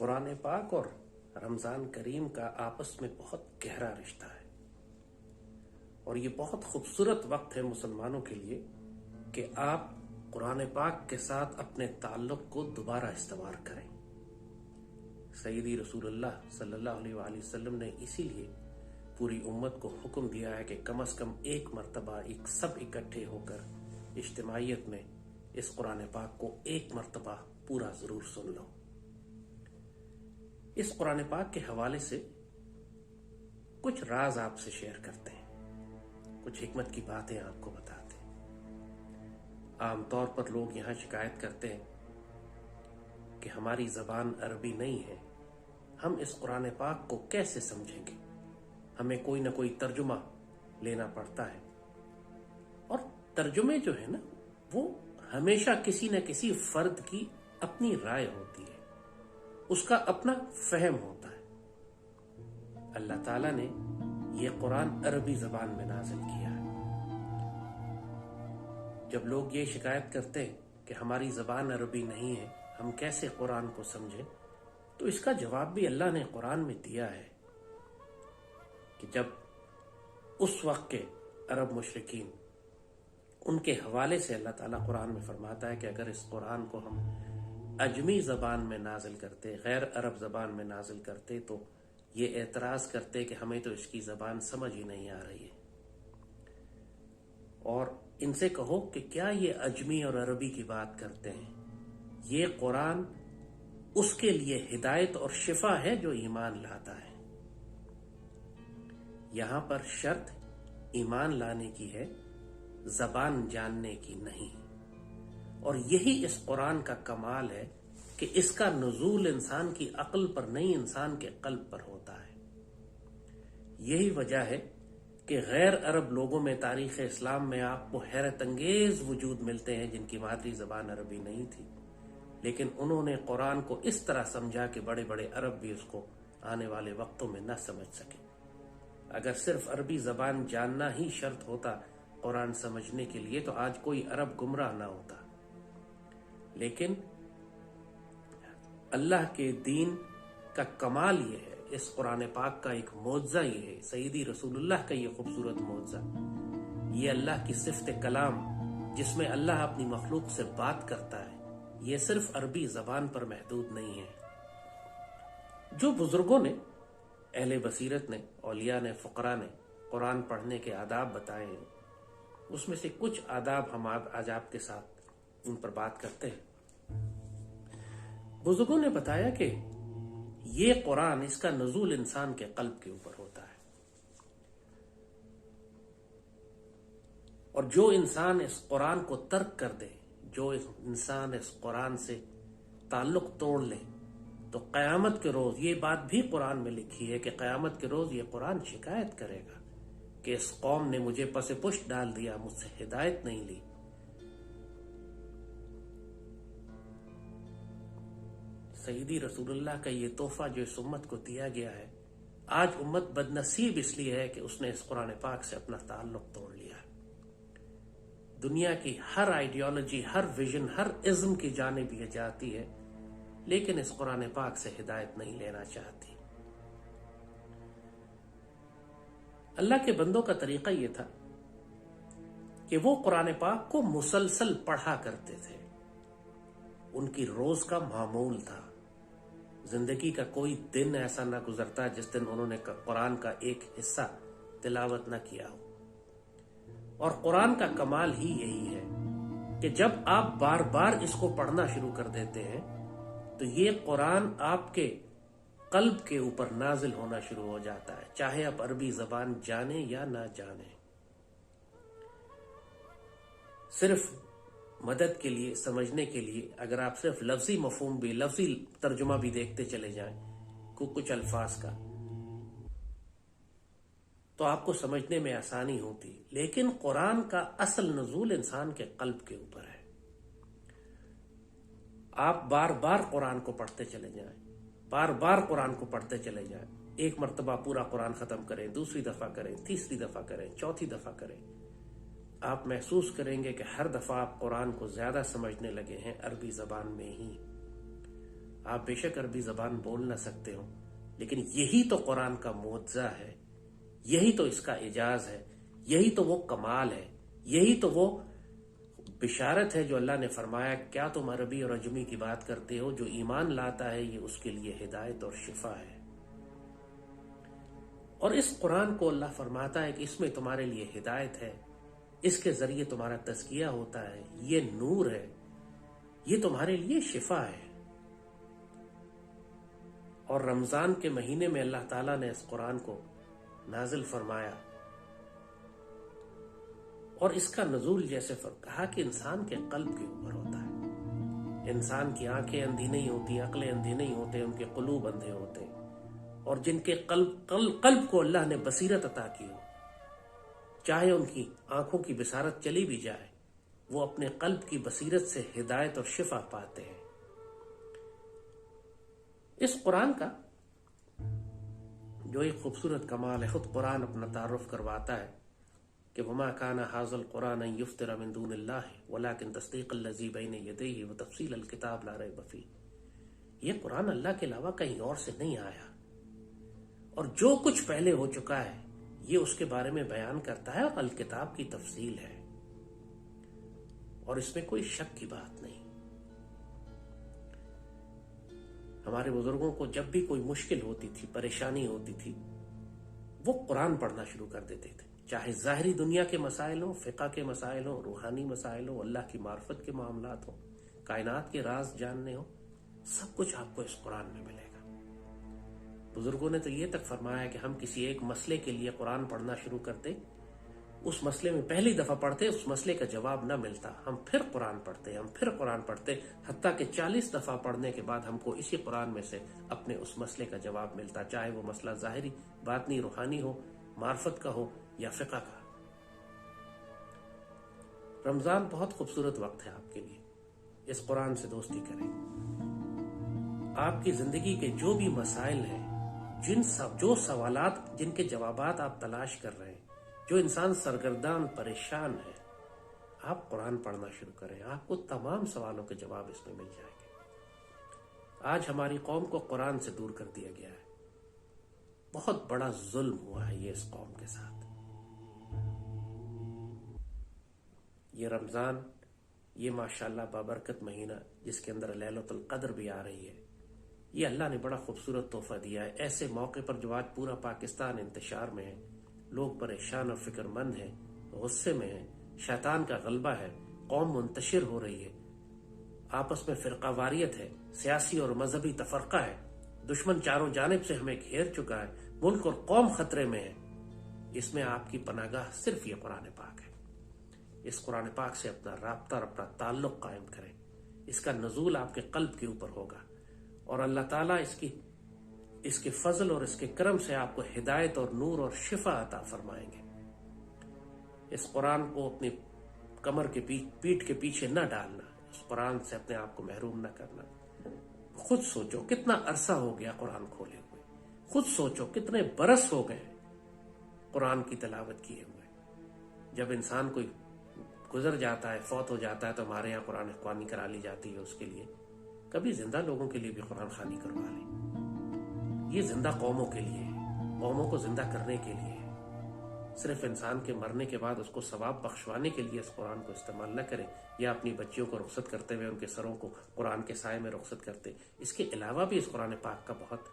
قرآن پاک اور رمضان کریم کا آپس میں بہت گہرا رشتہ ہے، اور یہ بہت خوبصورت وقت ہے مسلمانوں کے لیے کہ آپ قرآن پاک کے ساتھ اپنے تعلق کو دوبارہ استوار کریں۔ سیدی رسول اللہ صلی اللہ علیہ وآلہ وسلم نے اسی لیے پوری امت کو حکم دیا ہے کہ کم از کم ایک مرتبہ سب اکٹھے ہو کر اجتماعیت میں اس قرآن پاک کو ایک مرتبہ پورا ضرور سن لو۔ اس قرآن پاک کے حوالے سے کچھ راز آپ سے شیئر کرتے ہیں، کچھ حکمت کی باتیں آپ کو بتاتے ہیں۔ عام طور پر لوگ یہاں شکایت کرتے ہیں کہ ہماری زبان عربی نہیں ہے، ہم اس قرآن پاک کو کیسے سمجھیں گے، ہمیں کوئی نہ کوئی ترجمہ لینا پڑتا ہے۔ اور ترجمے جو ہے نا وہ ہمیشہ کسی نہ کسی فرد کی اپنی رائے ہوتی ہے، اس کا اپنا فہم ہوتا ہے۔ اللہ تعالیٰ نے یہ قرآن عربی زبان میں نازل کیا ہے۔ جب لوگ یہ شکایت کرتے ہیں کہ ہماری زبان عربی نہیں ہے، ہم کیسے قرآن کو سمجھیں، تو اس کا جواب بھی اللہ نے قرآن میں دیا ہے کہ جب اس وقت کے عرب مشرکین، ان کے حوالے سے اللہ تعالیٰ قرآن میں فرماتا ہے کہ اگر اس قرآن کو ہم عجمی زبان میں نازل کرتے، غیر عرب زبان میں نازل کرتے، تو یہ اعتراض کرتے کہ ہمیں تو اس کی زبان سمجھ ہی نہیں آ رہی ہے۔ اور ان سے کہو کہ کیا یہ عجمی اور عربی کی بات کرتے ہیں، یہ قرآن اس کے لیے ہدایت اور شفا ہے جو ایمان لاتا ہے۔ یہاں پر شرط ایمان لانے کی ہے، زبان جاننے کی نہیں۔ اور یہی اس قرآن کا کمال ہے کہ اس کا نزول انسان کی عقل پر نہیں، انسان کے قلب پر ہوتا ہے۔ یہی وجہ ہے کہ غیر عرب لوگوں میں تاریخ اسلام میں آپ کو حیرت انگیز وجود ملتے ہیں جن کی مادری زبان عربی نہیں تھی، لیکن انہوں نے قرآن کو اس طرح سمجھا کہ بڑے بڑے عرب بھی اس کو آنے والے وقتوں میں نہ سمجھ سکے۔ اگر صرف عربی زبان جاننا ہی شرط ہوتا قرآن سمجھنے کے لیے تو آج کوئی عرب گمراہ نہ ہوتا۔ لیکن اللہ کے دین کا کمال یہ ہے، اس قرآن پاک کا ایک معجزہ یہ ہے، سیدی رسول اللہ کا یہ خوبصورت معجزہ، یہ اللہ کی صفت کلام جس میں اللہ اپنی مخلوق سے بات کرتا ہے، یہ صرف عربی زبان پر محدود نہیں ہے۔ جو بزرگوں نے، اہل بصیرت نے، اولیاء نے، فقراء نے قرآن پڑھنے کے آداب بتائے ہیں، اس میں سے کچھ آداب ہم آج آپ کے ساتھ ان پر بات کرتے ہیں۔ بزرگوں نے بتایا کہ یہ قرآن، اس کا نزول انسان کے قلب کے اوپر ہوتا ہے، اور جو انسان اس قرآن کو ترک کر دے، جو انسان اس قرآن سے تعلق توڑ لے، تو قیامت کے روز، یہ بات بھی قرآن میں لکھی ہے کہ قیامت کے روز یہ قرآن شکایت کرے گا کہ اس قوم نے مجھے پس پشت ڈال دیا، مجھ سے ہدایت نہیں لی۔ سیدی رسول اللہ کا یہ تحفہ جو اس امت کو دیا گیا ہے، آج امت بدنصیب اس لیے ہے کہ اس نے اس قرآن پاک سے اپنا تعلق توڑ لیا ہے۔ دنیا کی ہر آئیڈیالوجی، ہر ویژن، ہر ازم کی جانب یہ جاتی ہے، لیکن اس قرآن پاک سے ہدایت نہیں لینا چاہتی۔ اللہ کے بندوں کا طریقہ یہ تھا کہ وہ قرآن پاک کو مسلسل پڑھا کرتے تھے، ان کی روز کا معمول تھا۔ زندگی کا کوئی دن ایسا نہ گزرتا جس دن انہوں نے قرآن کا ایک حصہ تلاوت نہ کیا ہو۔ اور قرآن کا کمال ہی یہی ہے کہ جب آپ بار بار اس کو پڑھنا شروع کر دیتے ہیں تو یہ قرآن آپ کے قلب کے اوپر نازل ہونا شروع ہو جاتا ہے، چاہے آپ عربی زبان جانیں یا نہ جانیں۔ صرف مدد کے لیے، سمجھنے کے لیے، اگر آپ صرف لفظی مفہوم بھی، لفظی ترجمہ بھی دیکھتے چلے جائیں کچھ الفاظ کا، تو آپ کو سمجھنے میں آسانی ہوتی، لیکن قرآن کا اصل نزول انسان کے قلب کے اوپر ہے۔ آپ بار بار قرآن کو پڑھتے چلے جائیں، بار بار قرآن کو پڑھتے چلے جائیں، ایک مرتبہ پورا قرآن ختم کریں، دوسری دفعہ کریں، تیسری دفعہ کریں، چوتھی دفعہ کریں، آپ محسوس کریں گے کہ ہر دفعہ آپ قرآن کو زیادہ سمجھنے لگے ہیں عربی زبان میں ہی۔ آپ بے شک عربی زبان بول نہ سکتے ہو، لیکن یہی تو قرآن کا معجزہ ہے، یہی تو اس کا اعجاز ہے، یہی تو وہ کمال ہے، یہی تو وہ بشارت ہے جو اللہ نے فرمایا کیا تم عربی اور عجمی کی بات کرتے ہو، جو ایمان لاتا ہے یہ اس کے لیے ہدایت اور شفا ہے۔ اور اس قرآن کو اللہ فرماتا ہے کہ اس میں تمہارے لیے ہدایت ہے، اس کے ذریعے تمہارا تزکیہ ہوتا ہے، یہ نور ہے، یہ تمہارے لیے شفا ہے۔ اور رمضان کے مہینے میں اللہ تعالیٰ نے اس قرآن کو نازل فرمایا، اور اس کا نزول جیسے کہا کہ انسان کے قلب کے اوپر ہوتا ہے۔ انسان کی آنکھیں اندھی نہیں ہوتی، عقلیں اندھی نہیں ہوتے، ان کے قلوب اندھے ہوتے، اور جن کے قلب کو اللہ نے بصیرت عطا کی ہو، چاہے ان کی آنکھوں کی بصارت چلی بھی جائے، وہ اپنے قلب کی بصیرت سے ہدایت اور شفا پاتے ہیں۔ اس قرآن کا جو ایک خوبصورت کمال ہے، خود قرآن اپنا تعارف کرواتا ہے کہ وما کان ھذا القرآن ان یفتر من دون اللہ ولکن تصدیق الذی بین یدیہ وتفصیل الکتاب لا ریب فیہ۔ یہ قرآن اللہ کے علاوہ کہیں اور سے نہیں آیا، اور جو کچھ پہلے ہو چکا ہے یہ اس کے بارے میں بیان کرتا ہے، اور الکتاب کی تفصیل ہے، اور اس میں کوئی شک کی بات نہیں۔ ہمارے بزرگوں کو جب بھی کوئی مشکل ہوتی تھی، پریشانی ہوتی تھی، وہ قرآن پڑھنا شروع کر دیتے تھے، چاہے ظاہری دنیا کے مسائل ہوں، فقہ کے مسائل ہوں، روحانی مسائل ہوں، اللہ کی معرفت کے معاملات ہوں، کائنات کے راز جاننے ہوں، سب کچھ آپ کو اس قرآن میں ملے گا۔ بزرگوں نے تو یہ تک فرمایا کہ ہم کسی ایک مسئلے کے لیے قرآن پڑھنا شروع کرتے، اس مسئلے میں پہلی دفعہ پڑھتے، اس مسئلے کا جواب نہ ملتا، ہم پھر قرآن پڑھتے، ہم پھر قرآن پڑھتے، حتیٰ کہ 40 دفعہ پڑھنے کے بعد ہم کو اسی قرآن میں سے اپنے اس مسئلے کا جواب ملتا، چاہے وہ مسئلہ ظاہری باطنی روحانی ہو، معرفت کا ہو یا فقہ کا۔ رمضان بہت خوبصورت وقت ہے آپ کے لیے، اس قرآن سے دوستی کریں۔ آپ کی زندگی کے جو بھی مسائل ہیں، جو سوالات جن کے جوابات آپ تلاش کر رہے ہیں، جو انسان سرگردان پریشان ہے، آپ قرآن پڑھنا شروع کریں، آپ کو تمام سوالوں کے جواب اس میں مل جائیں گے۔ آج ہماری قوم کو قرآن سے دور کر دیا گیا ہے، بہت بڑا ظلم ہوا ہے یہ اس قوم کے ساتھ۔ یہ رمضان، یہ ماشاءاللہ بابرکت مہینہ جس کے اندر لیلۃ القدر بھی آ رہی ہے، یہ اللہ نے بڑا خوبصورت تحفہ دیا ہے۔ ایسے موقع پر جو آج پورا پاکستان انتشار میں ہے، لوگ پریشان اور فکر مند ہیں، غصے میں ہیں، شیطان کا غلبہ ہے، قوم منتشر ہو رہی ہے، آپس میں فرقہ واریت ہے، سیاسی اور مذہبی تفرقہ ہے، دشمن چاروں جانب سے ہمیں گھیر چکا ہے، ملک اور قوم خطرے میں ہے۔ اس میں آپ کی پناہ گاہ صرف یہ قرآن پاک ہے۔ اس قرآن پاک سے اپنا رابطہ اور اپنا تعلق قائم کریں، اس کا نزول آپ کے قلب کے اوپر ہوگا، اور اللہ تعالیٰ اس کے فضل اور اس کے کرم سے آپ کو ہدایت اور نور اور شفا عطا فرمائیں گے۔ اس قرآن کو اپنی کمر کے پیٹھ کے پیچھے نہ ڈالنا، اس قرآن سے اپنے آپ کو محروم نہ کرنا۔ خود سوچو کتنا عرصہ ہو گیا قرآن کھولے ہوئے، خود سوچو کتنے برس ہو گئے قرآن کی تلاوت کیے ہوئے۔ جب انسان کوئی گزر جاتا ہے، فوت ہو جاتا ہے، تو ہمارے یہاں قرآن خوانی کرا لی جاتی ہے اس کے لیے۔ کبھی زندہ لوگوں کے لیے بھی قرآن خوانی کروا لیں، یہ زندہ قوموں کے لیے ہے، قوموں کو زندہ کرنے کے لیے ہے۔ صرف انسان کے مرنے کے بعد اس کو ثواب بخشوانے کے لیے اس قرآن کو استعمال نہ کریں، یا اپنی بچیوں کو رخصت کرتے ہوئے ان کے سروں کو قرآن کے سائے میں رخصت کرتے۔ اس کے علاوہ بھی اس قرآن پاک کا بہت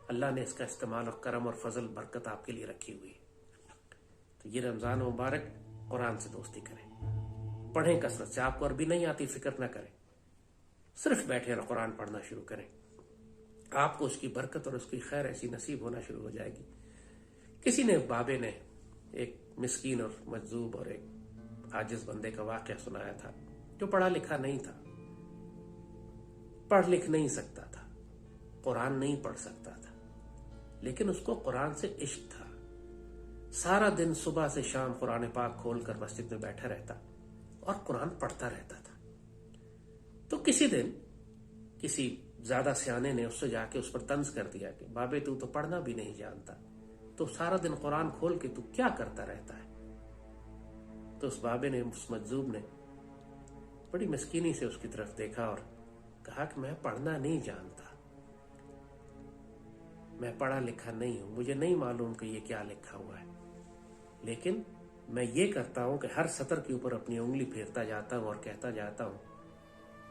اللہ نے اس کا استعمال اور کرم اور فضل برکت آپ کے لیے رکھی ہوئی ہے۔ تو یہ رمضان مبارک قرآن سے دوستی کریں، پڑھیں کثرت سے۔ آپ کو عربی نہیں آتی، فکر نہ کریں، صرف بیٹھے اور قرآن پڑھنا شروع کریں، آپ کو اس کی برکت اور اس کی خیر ایسی نصیب ہونا شروع ہو جائے گی۔ کسی نے بابے نے ایک مسکین اور مجذوب اور ایک عاجز بندے کا واقعہ سنایا تھا، جو پڑھا لکھا نہیں تھا، پڑھ لکھ نہیں سکتا تھا، قرآن نہیں پڑھ سکتا تھا، لیکن اس کو قرآن سے عشق تھا۔ سارا دن صبح سے شام قرآن پاک کھول کر مسجد میں بیٹھا رہتا اور قرآن پڑھتا رہتا تھا۔ تو کسی دن کسی زیادہ سیانے نے اس سے جا کے اس پر طنز کر دیا کہ بابے تو پڑھنا بھی نہیں جانتا، تو سارا دن قرآن کھول کے تو کیا کرتا رہتا ہے؟ تو اس بابے نے، اس مجذوب نے بڑی مسکینی سے اس کی طرف دیکھا اور کہا کہ میں پڑھنا نہیں جانتا، میں پڑھا لکھا نہیں ہوں، مجھے نہیں معلوم کہ یہ کیا لکھا ہوا ہے، لیکن میں یہ کرتا ہوں کہ ہر سطر کے اوپر اپنی انگلی پھیرتا جاتا ہوں اور کہتا جاتا ہوں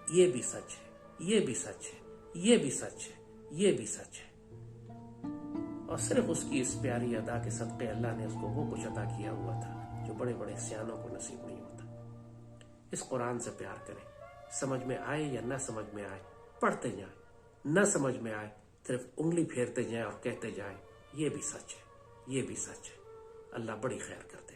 یہ بھی سچ ہے، یہ بھی سچ ہے، یہ بھی سچ ہے، یہ بھی سچ ہے۔ اور صرف اس کی اس پیاری ادا کے صدقے اللہ نے اس کو وہ کچھ عطا کیا ہوا تھا جو بڑے بڑے سیانوں کو نصیب نہیں ہوتا۔ اس قرآن سے پیار کریں، سمجھ میں آئے یا نہ سمجھ میں آئے پڑھتے جائیں، نہ سمجھ میں آئے صرف انگلی پھیرتے جائیں اور کہتے جائیں یہ بھی سچ ہے، یہ بھی سچ ہے۔ اللہ بڑی خیر کرتے